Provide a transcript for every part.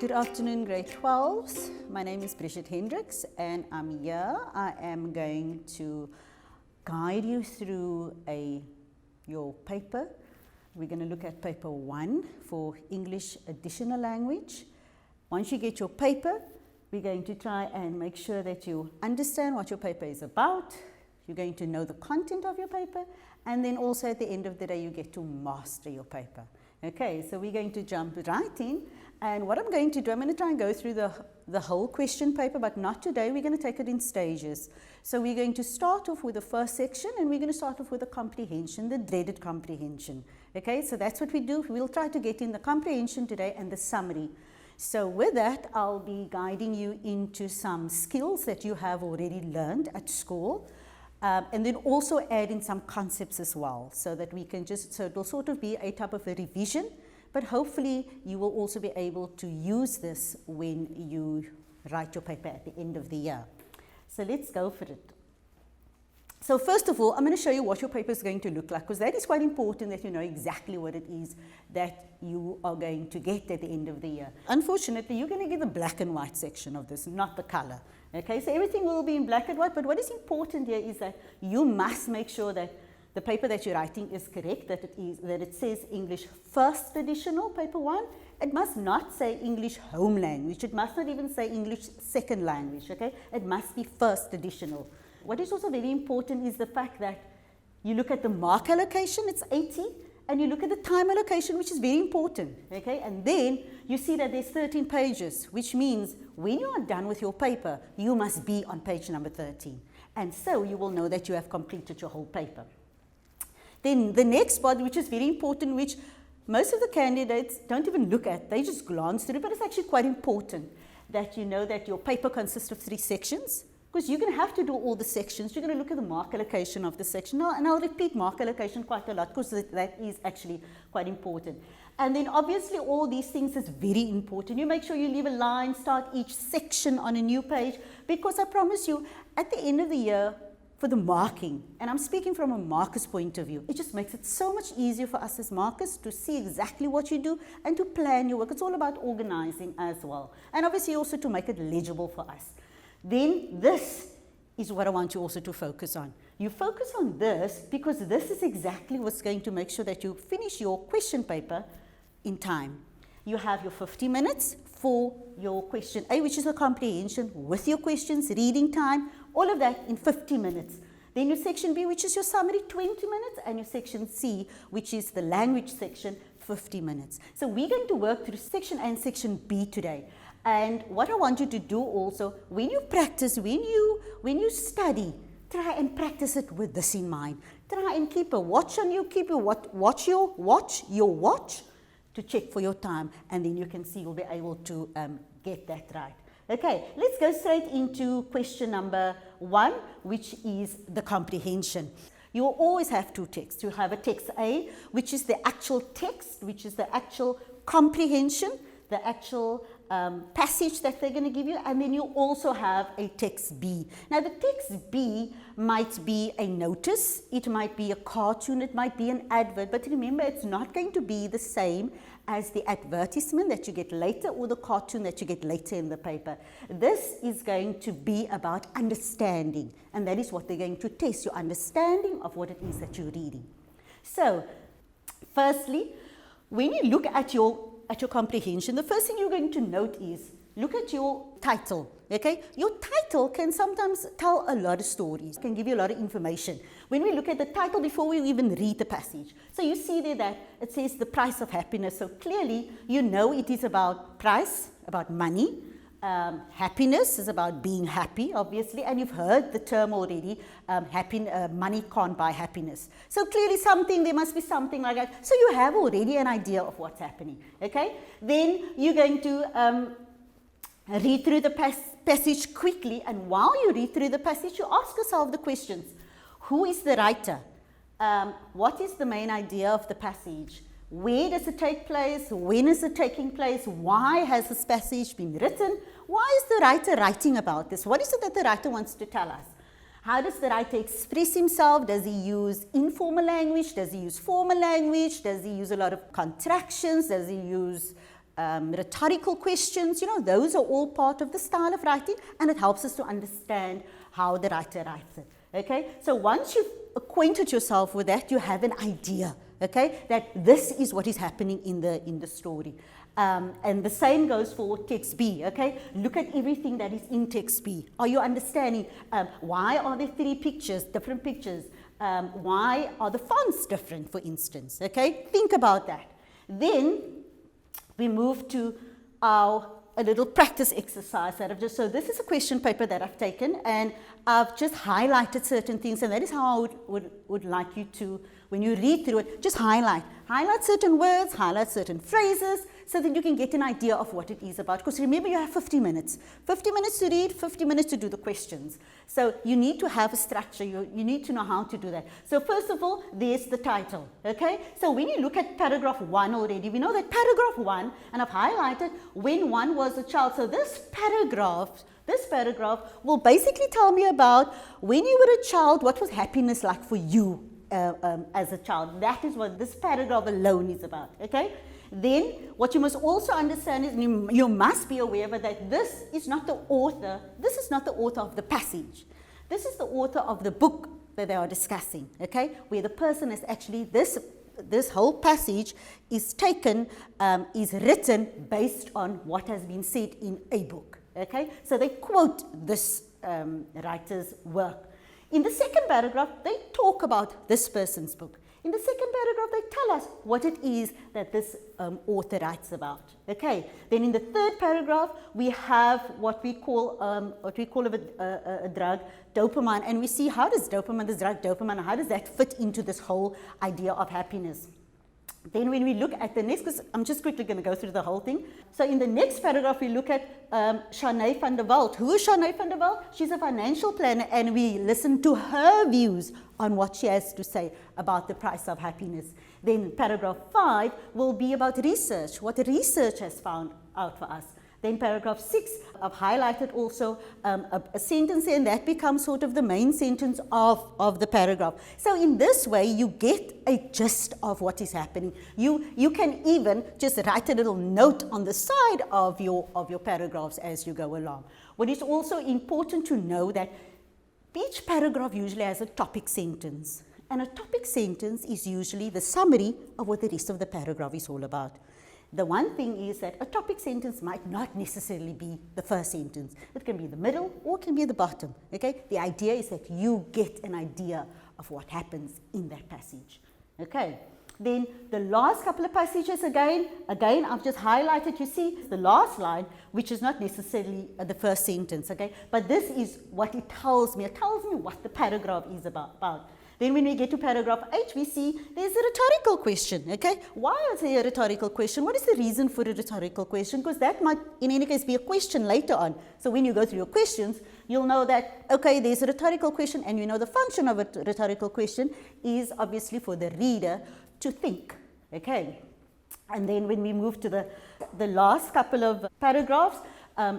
Good afternoon, grade 12s. My name is Bridget Hendricks and I'm here. I am going to guide you through your paper. We're going to look at paper 1 for English additional language. Once you get your paper, we're going to try and make sure that you understand what your paper is about. You're going to know the content of your paper, and then also at the end of the day you get to master your paper. Okay, so we're going to jump right in, and what I'm going to do, I'm going to try and go through the whole question paper, but not today. We're going to take it in stages. So we're going to start off with the first section, and we're going to start off with the comprehension, the dreaded comprehension. Okay, so that's what we do. We'll try to get in the comprehension today and the summary. So with that, I'll be guiding you into some skills that you have already learned at school. And then also add in some concepts as well, so that we can so it will sort of be a type of a revision, but hopefully you will also be able to use this when you write your paper at the end of the year. So let's go for it. So first of all, I'm going to show you what your paper is going to look like, because that is quite important that you know exactly what it is that you are going to get at the end of the year. Unfortunately, you're going to get the black and white section of this, not the color. Okay, so everything will be in black and white, but what is important here is that you must make sure that the paper that you're writing is correct, that it says English First Additional, paper 1. It must not say English Home Language. It must not even say English Second Language, okay? It must be First Additional. What is also very important is the fact that you look at the mark allocation, it's 80, and you look at the time allocation, which is very important, okay? And then you see that there's 13 pages, which means when you are done with your paper, you must be on page number 13. And so you will know that you have completed your whole paper. Then the next part, which is very important, which most of the candidates don't even look at, they just glance through it, but it's actually quite important that you know that your paper consists of 3 sections. Because you're going to have to do all the sections. You're going to look at the mark allocation of the section. And I'll repeat mark allocation quite a lot because that is actually quite important. And then obviously all these things is very important. You make sure you leave a line, start each section on a new page, because I promise you, at the end of the year, for the marking, and I'm speaking from a marker's point of view, it just makes it so much easier for us as markers to see exactly what you do and to plan your work. It's all about organizing as well. And obviously also to make it legible for us. Then this is what I want you also to focus on. You focus on this because this is exactly what's going to make sure that you finish your question paper in time. You have your 50 minutes for your question A, which is the comprehension, with your questions, reading time, all of that in 50 minutes. Then your section B, which is your summary, 20 minutes, and your section C, which is the language section, 50 minutes. So we're going to work through section A and section B today. And what I want you to do also, when you practice, when you study, try and practice it with this in mind. Try and keep a watch on you, watch your watch to check for your time, and then you can see you'll be able to get that right. Okay, let's go straight into question number 1, which is the comprehension. You will always have 2 texts. You have a text A, which is the actual text, which is the actual comprehension, the actual passage that they're going to give you, and then you also have a text B. Now the text B might be a notice, it might be a cartoon, it might be an advert, but remember it's not going to be the same as the advertisement that you get later or the cartoon that you get later in the paper. This is going to be about understanding, and that is what they're going to test, your understanding of what it is that you're reading. So firstly, when you look at your comprehension, the first thing you're going to note is, look at your title, okay? Your title can sometimes tell a lot of stories, can give you a lot of information. When we look at the title before we even read the passage, so you see there that it says the price of happiness, so clearly you know it is about price, about money. Happiness is about being happy, obviously, and you've heard the term already, money can't buy happiness. So clearly there must be something like that. So you have already an idea of what's happening, okay? Then you're going to read through the passage quickly, and while you read through the passage, you ask yourself the questions. Who is the writer? What is the main idea of the passage? Where does it take place? When is it taking place? Why has this passage been written? Why is the writer writing about this? What is it that the writer wants to tell us? How does the writer express himself? Does he use informal language? Does he use formal language? Does he use a lot of contractions? Does he use rhetorical questions, those are all part of the style of writing, and it helps us to understand how the writer writes it. Okay, so once you've acquainted yourself with that, you have an idea, okay, that this is what is happening in the story. And the same goes for text B, okay? Look at everything that is in text B. Are you understanding why are there 3 pictures, different pictures? Why are the fonts different, for instance, okay? Think about that. Then we move to a little practice exercise that I've just, so this is a question paper that I've taken, and I've just highlighted certain things, and that is how I would like you to, when you read through it, just highlight certain words, highlight certain phrases, so that you can get an idea of what it is about. Because remember, you have 50 minutes. 50 minutes to read, 50 minutes to do the questions. So you need to have a structure. You need to know how to do that. So first of all, there's the title, okay? So when you look at paragraph 1 already, we know that paragraph 1, and I've highlighted when one was a child. So this paragraph will basically tell me about when you were a child, what was happiness like for you as a child. That is what this paragraph alone is about, okay? Then what you must also understand is you must be aware that this is not the author of the passage. This is the author of the book that they are discussing, okay? Where the person is actually, this whole passage is taken, is written based on what has been said in a book, okay? So they quote this writer's work. In the second paragraph, they talk about this person's book. In the second paragraph, they tell us what it is that this author writes about. Okay. Then in the third paragraph, we have what we call a drug, dopamine, and we see how does dopamine, this drug dopamine, how does that fit into this whole idea of happiness. Then when we look at the next, because I'm just quickly going to go through the whole thing. So in the next paragraph, we look at Shanae van der Walt. Who is Shanae van der Walt? She's a financial planner, and we listen to her views on what she has to say about the price of happiness. Then paragraph 5 will be about research, what the research has found out for us. Then paragraph 6, I've highlighted also a sentence, and that becomes sort of the main sentence of the paragraph. So in this way, you get a gist of what is happening. You can even just write a little note on the side of your paragraphs as you go along. What is also important to know that each paragraph usually has a topic sentence. And a topic sentence is usually the summary of what the rest of the paragraph is all about. The one thing is that a topic sentence might not necessarily be the first sentence. It can be the middle or it can be at the bottom. Okay? The idea is that you get an idea of what happens in that passage. Okay? Then the last couple of passages again I've just highlighted, you see the last line, which is not necessarily the first sentence, okay? But this is what it tells me. It tells me what the paragraph is about. Then when we get to paragraph 8, we see there's a rhetorical question, okay? Why is there a rhetorical question? What is the reason for a rhetorical question? Because that might, in any case, be a question later on. So when you go through your questions, you'll know that, okay, there's a rhetorical question, and you know the function of a rhetorical question is obviously for the reader to think, okay? And then when we move to the last couple of paragraphs,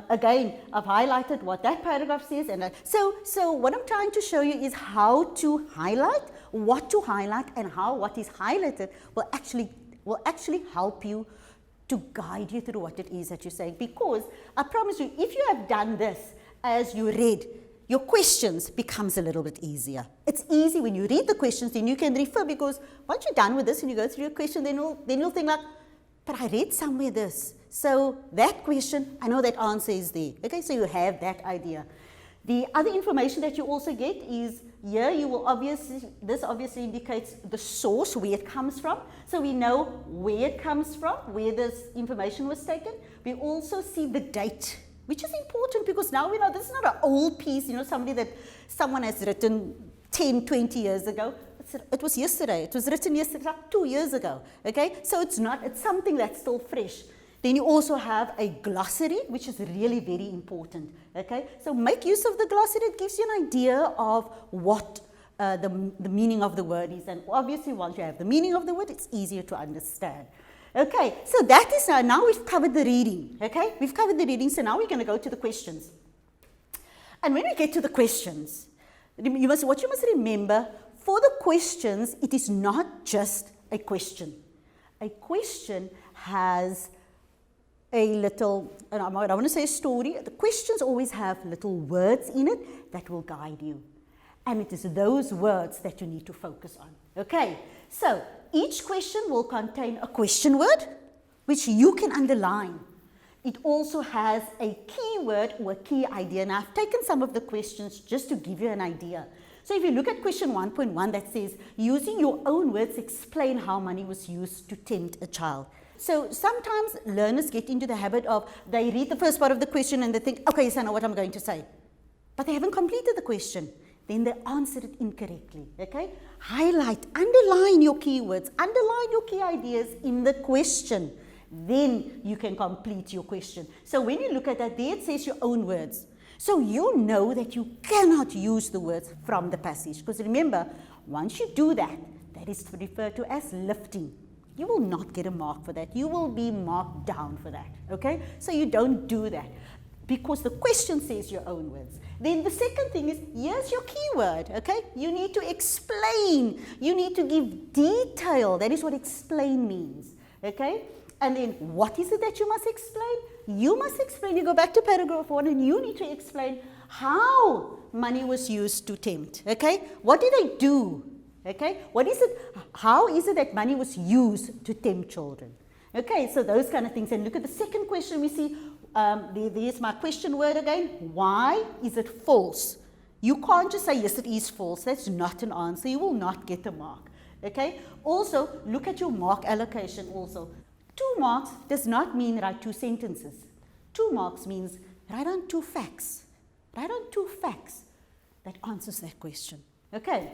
again, I've highlighted what that paragraph says, and so what I'm trying to show you is how to highlight, what to highlight, and how what is highlighted will actually help you to guide you through what it is that you're saying. Because I promise you, if you have done this as you read, your questions becomes a little bit easier. It's easy when you read the questions, then you can refer, because once you're done with this and you go through your question, then you'll think like, but I read somewhere this. So that question, I know that answer is there. Okay, so you have that idea. The other information that you also get is here you will this obviously indicates the source, where it comes from. So we know where it comes from, where this information was taken. We also see the date, which is important because now we know this is not an old piece, somebody that someone has written 10, 20 years ago. It was yesterday. It was written yesterday, like 2 years ago. Okay, so it's something that's still fresh. Then you also have a glossary, which is really very important. Okay, so make use of the glossary. It gives you an idea of what the meaning of the word is, and obviously once you have the meaning of the word, it's easier to understand. Okay, so that is now we've covered the reading. Okay, we've covered the reading, so now we're going to go to the questions. And when we get to the questions, what you must remember, for the questions, it is not just a question. A question has a little, and I don't want to say a story, the questions always have little words in it that will guide you. And it is those words that you need to focus on. Okay, so each question will contain a question word, which you can underline. It also has a keyword or a key idea. And I've taken some of the questions just to give you an idea. So if you look at question 1.1 that says, using your own words, explain how money was used to tempt a child. So sometimes learners get into the habit of, they read the first part of the question and they think, okay, so I know what I'm going to say. But they haven't completed the question. Then they answered it incorrectly, okay? Highlight, underline your keywords, underline your key ideas in the question. Then you can complete your question. So when you look at that, there it says your own words. So you know that you cannot use the words from the passage. Because remember, once you do that, that is referred to as lifting. You will not get a mark for that. You will be marked down for that, okay? So you don't do that because the question says your own words. Then the second thing is, here's your keyword, okay? You need to explain. You need to give detail. That is what explain means, okay? And then what is it that you must explain? You must explain. You go back to paragraph 1 and you need to explain how money was used to tempt, okay? What did they do? Okay, what is it, how is it that money was used to tempt children? Okay, so those kind of things. And look at the second question we see, there's my question word again. Why is it false? You can't just say, yes, it is false. That's not an answer. You will not get a mark. Okay, also look at your mark allocation also. 2 marks does not mean write 2 sentences. 2 marks means write on 2 facts. Write on 2 facts that answers that question. Okay.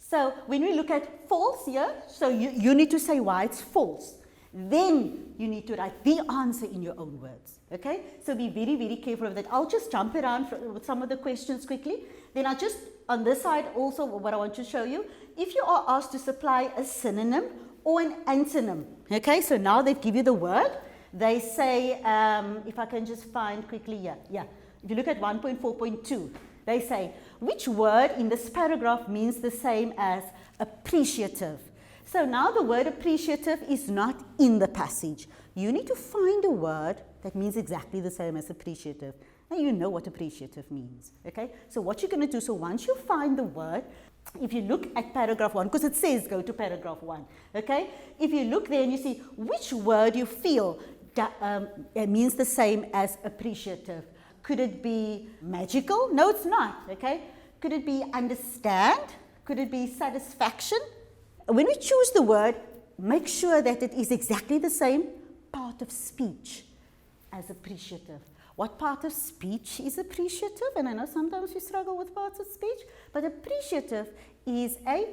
So when we look at false here, so you need to say why it's false. Then you need to write the answer in your own words. Okay? So be very, very careful of that. I'll just jump around with some of the questions quickly. Then I just, on this side also, what I want to show you, if you are asked to supply a synonym or an antonym, okay? So now they've given you the word. They say, if I can just find quickly here. Yeah. If you look at 1.4.2, they say, which word in this paragraph means the same as appreciative? So now the word appreciative is not in the passage. You need to find a word that means exactly the same as appreciative. And you know what appreciative means, okay? So what you're going to do, so once you find the word, if you look at paragraph 1, because it says go to paragraph 1, okay? If you look there and you see which word you feel that, means the same as appreciative. Could it be magical? No, it's not, okay? Could it be understand? Could it be satisfaction? When we choose the word, make sure that it is exactly the same part of speech as appreciative. What part of speech is appreciative? And I know sometimes we struggle with parts of speech, but appreciative is an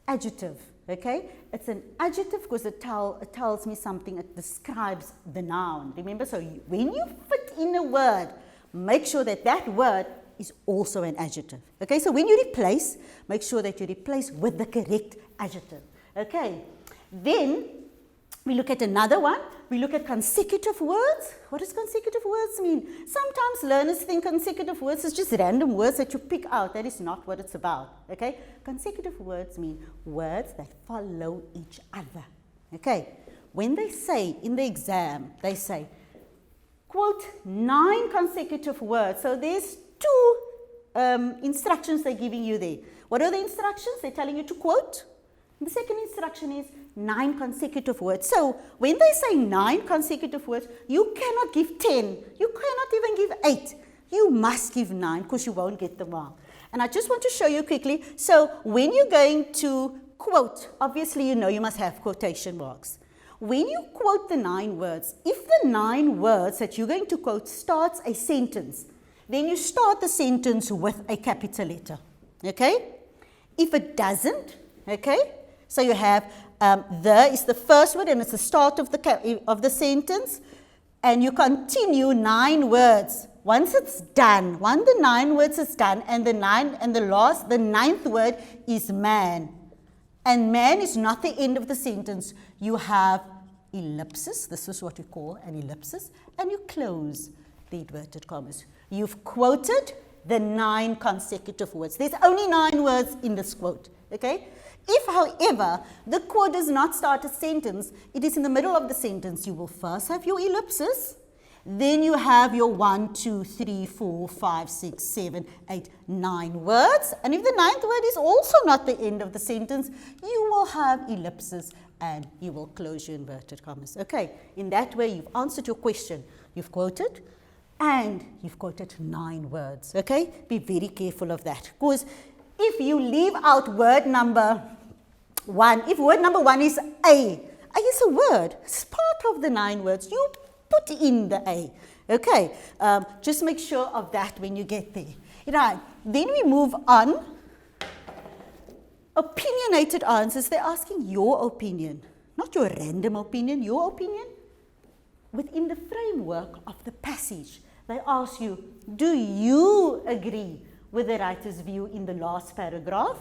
adjective, okay? It's an adjective because it tells me something, it describes the noun. Remember, so when you fit in a word, make sure that that word is also an adjective. Okay, so when you replace, make sure that you replace with the correct adjective. Okay, then we look at another one. We look at consecutive words. What does consecutive words mean? Sometimes learners think consecutive words is just random words that you pick out. That is not what it's about. Okay, consecutive words mean words that follow each other. Okay, when they say in the exam, they say, quote 9 consecutive words. So there's 2 instructions they're giving you there. What are the instructions? They're telling you to quote. The second instruction is 9 consecutive words. So when they say 9 consecutive words, you cannot give 10. You cannot even give 8. You must give 9 because you won't get the mark. And I just want to show you quickly. So when you're going to quote, obviously you know you must have quotation marks. When you quote the 9 words, if the 9 words that you're going to quote starts a sentence, then you start the sentence with a capital letter, okay? If it doesn't, okay, so you have the is the first word and it's the start of the sentence, and you continue 9 words. Once it's done, once the 9 words is done, and the 9th word is man. And man is not the end of the sentence. You have ellipsis, this is what we call an ellipsis, and you close the inverted commas. You've quoted the 9 consecutive words. There's only 9 words in this quote, okay? If, however, the quote does not start a sentence, it is in the middle of the sentence, you will first have your ellipsis, then you have your 1, 2, 3, 4, 5, 6, 7, 8, 9 words. And if the 9th word is also not the end of the sentence, you will have ellipses and you will close your inverted commas. Okay, in that way, you've answered your question. You've quoted and you've quoted 9 words. Okay, be very careful of that. Because if you leave out word number 1, if word number 1 is A is a word, it's part of the 9 words. You put in the A, okay? Just make sure of that when you get there. Right, then we move on. Opinionated answers, they're asking your opinion, not your random opinion, your opinion. Within the framework of the passage, they ask you, do you agree with the writer's view in the last paragraph?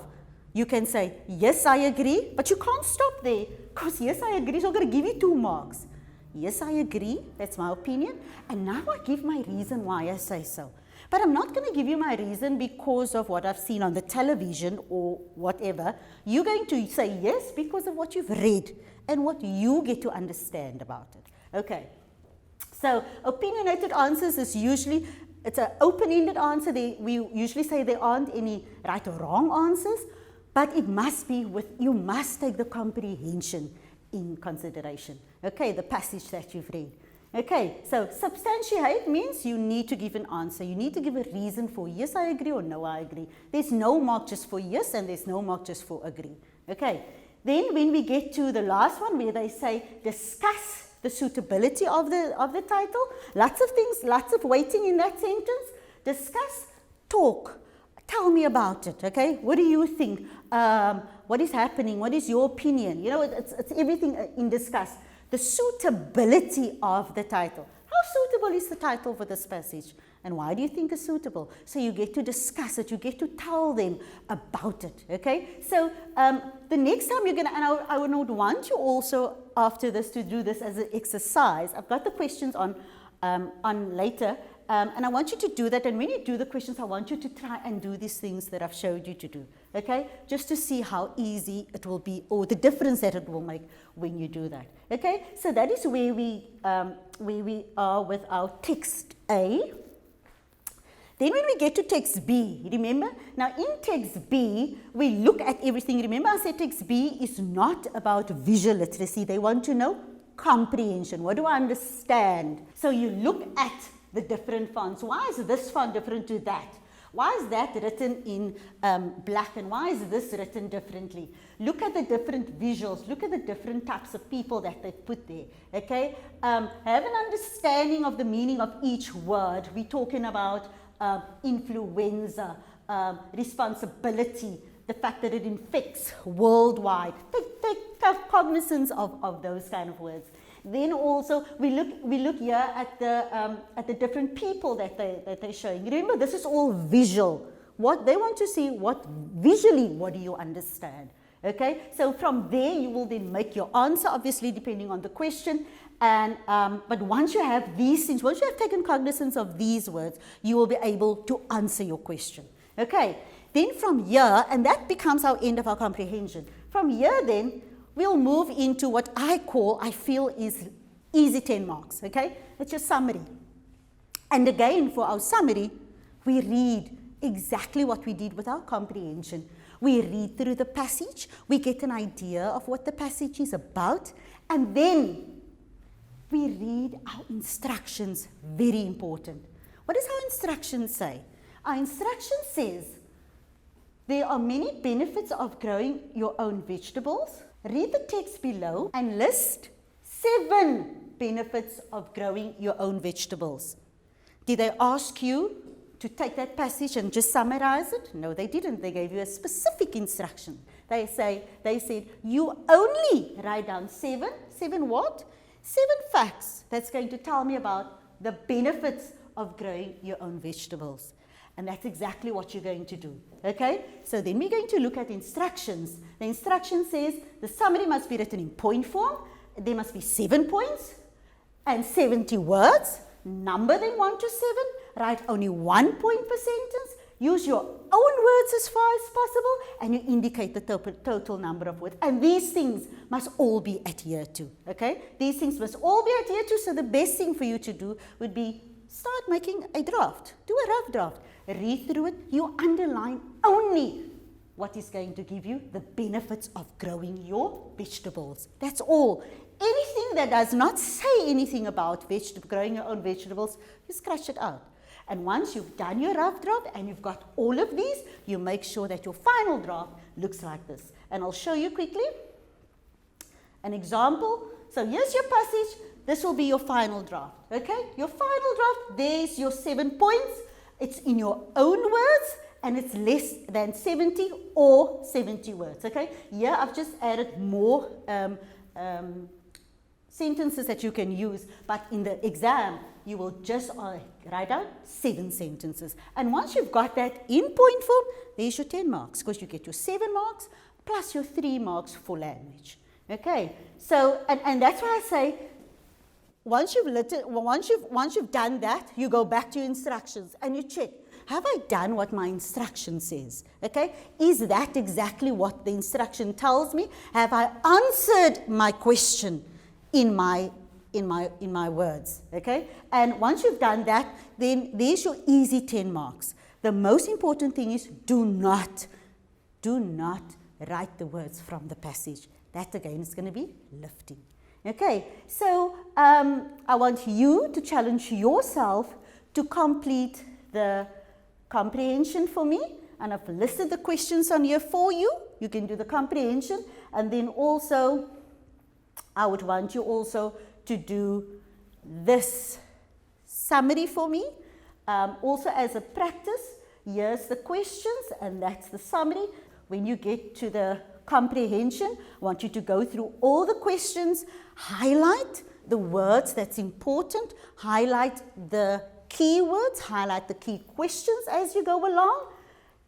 You can say, yes, I agree, but you can't stop there, because yes, I agree is not going to give you 2 marks. Yes, I agree, that's my opinion, and now I give my reason why I say so. But I'm not going to give you my reason because of what I've seen on the television or whatever. You're going to say yes because of what you've read and what you get to understand about it. Okay, so opinionated answers is usually, it's an open-ended answer. We usually say there aren't any right or wrong answers, but it must be you must take the comprehension in consideration. Okay, the passage that you've read. Okay, so substantiate means you need to give an answer. You need to give a reason for yes, I agree or no, I agree. There's no mark just for yes and there's no mark just for agree. Okay, then when we get to the last one where they say discuss the suitability of the title, lots of things, lots of weighting in that sentence. Discuss, talk, tell me about it, okay? What do you think? What is happening? What is your opinion? You know, it's everything in discuss. The suitability of the title. How suitable is the title for this passage? And why do you think it's suitable? So you get to discuss it, you get to tell them about it, okay? So the next time you're going to, and I would want you also after this to do this as an exercise. I've got the questions on later, and I want you to do that, and when you do the questions, I want you to try and do these things that I've showed you to do, okay? Just to see how easy it will be, or the difference that it will make when you do that, okay? So that is where we are with our text A. Then when we get to text B, remember? Now in text B, we look at everything. Remember I said text B is not about visual literacy. They want to know comprehension. What do I understand? So you look at the different fonts. Why is this font different to that? Why is that written in black and why is this written differently? Look at the different visuals. Look at the different types of people that they've put there, okay? Have an understanding of the meaning of each word. We're talking about influenza, responsibility, the fact that it infects worldwide. Take cognizance of those kind of words. Then also we look here at the different people that they're showing. Remember, this is all visual. What they want to see, what do you understand? Okay, so from there you will then make your answer, obviously depending on the question. And but once you have these things, once you have taken cognizance of these words, you will be able to answer your question. Okay, then from here, and that becomes our end of our comprehension. From here then, we'll move into what I feel is easy 10 marks, okay? It's your summary. And again, for our summary, we read exactly what we did with our comprehension. We read through the passage, we get an idea of what the passage is about, and then we read our instructions, very important. What does our instructions say? Our instruction says, there are many benefits of growing your own vegetables. Read the text below and list 7 benefits of growing your own vegetables. Did they ask you to take that passage and just summarize it? No, they didn't. They gave you a specific instruction. They said, you only write down 7 what? 7 facts that's going to tell me about the benefits of growing your own vegetables. And that's exactly what you're going to do, okay? So then we're going to look at instructions. The instruction says the summary must be written in point form. There must be 7 points and 70 words. Number them 1 to 7. Write only 1 point per sentence. Use your own words as far as possible, and you indicate the total number of words. And these things must all be adhered to, okay? These things must all be adhered to, so the best thing for you to do would be start making a draft. Do a rough draft. Read through it. You underline only what is going to give you the benefits of growing your vegetables. That's all. Anything that does not say anything about growing your own vegetables, you scratch it out. And once you've done your rough draft and you've got all of these, you make sure that your final draft looks like this. And I'll show you quickly an example. So here's your passage. This will be your final draft, okay? Your final draft, there's your 7 points. It's in your own words, and it's less than 70 or 70 words, okay? Here I've just added more sentences that you can use, but in the exam, you will just write down 7 sentences. And once you've got that in point form, there's your 10 marks, because you get your 7 marks plus your 3 marks for language, okay? So, and that's why I say, once you've done that, you go back to your instructions and you check, have I done what my instruction says? Okay, is that exactly what the instruction tells me? Have I answered my question in my words? Okay, and once you've done that, then there's your easy 10 marks. The most important thing is do not write the words from the passage. That again is going to be lifting. Okay, so I want you to challenge yourself to complete the comprehension for me, and I've listed the questions on here for you. You can do the comprehension, and then also I would want you also to do this summary for me. Also as a practice, here's the questions and that's the summary. When you get to the comprehension, I want you to go through all the questions, highlight the words that's important, highlight the keywords, highlight the key questions as you go along.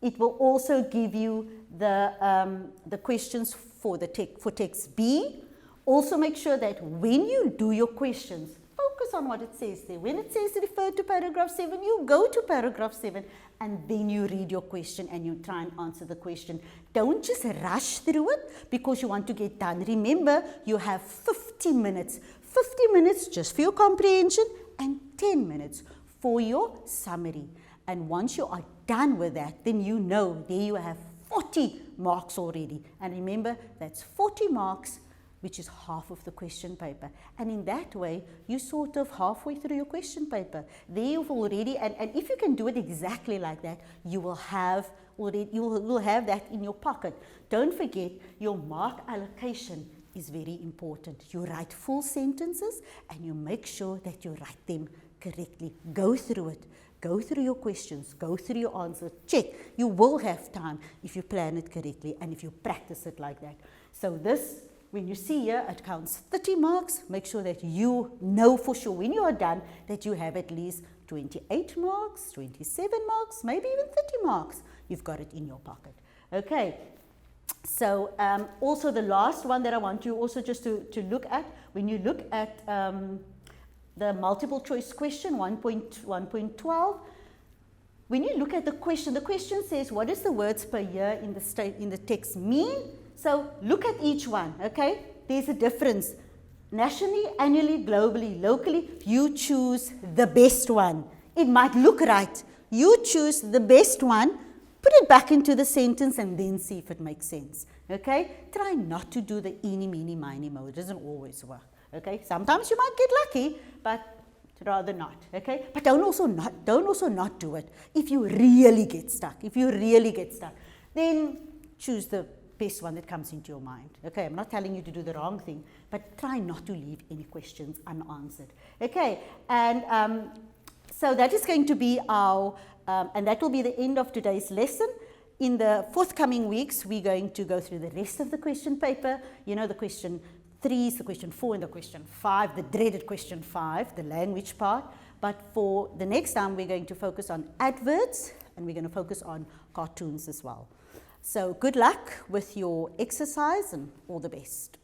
It will also give you the questions for text B. Also make sure that when you do your questions, focus on what it says there. When it says refer to paragraph 7, you go to paragraph 7 and then you read your question and you try and answer the question. Don't just rush through it because you want to get done. Remember, you have 50 minutes. 50 minutes just for your comprehension and 10 minutes for your summary. And once you are done with that, then you know there you have 40 marks already. And remember, that's 40 marks, which is half of the question paper. And in that way, you sort of halfway through your question paper. There you've already, and if you can do it exactly like that, you will have already, you will have that in your pocket. Don't forget, your mark allocation is very important. You write full sentences and you make sure that you write them correctly. Go through it. Go through your questions. Go through your answers. Check. You will have time if you plan it correctly and if you practice it like that. So this, when you see here, it counts 30 marks. Make sure that you know for sure when you are done that you have at least 28 marks, 27 marks, maybe even 30 marks. You've got it in your pocket. Okay. So also the last one that I want you also just to look at, when you look at the multiple choice question 1.12, when you look at the question says, what does the words per year in the text mean? So look at each one, okay? There's a difference. Nationally, annually, globally, locally, you choose the best one. It might look right. You choose the best one, put it back into the sentence and then see if it makes sense, okay? Try not to do the eeny, meeny, miny, mo. It doesn't always work, okay? Sometimes you might get lucky, but rather not, okay? But don't also not do it. If you really get stuck, then choose the best one that comes into your mind. Okay, I'm not telling you to do the wrong thing, but try not to leave any questions unanswered. Okay, and so that is going to be our, and that will be the end of today's lesson. In the forthcoming weeks, we're going to go through the rest of the question paper. You know, the question 3, the question 4, and the question 5, the dreaded question 5, the language part. But for the next time, we're going to focus on adverbs, and we're going to focus on cartoons as well. So good luck with your exercise and all the best.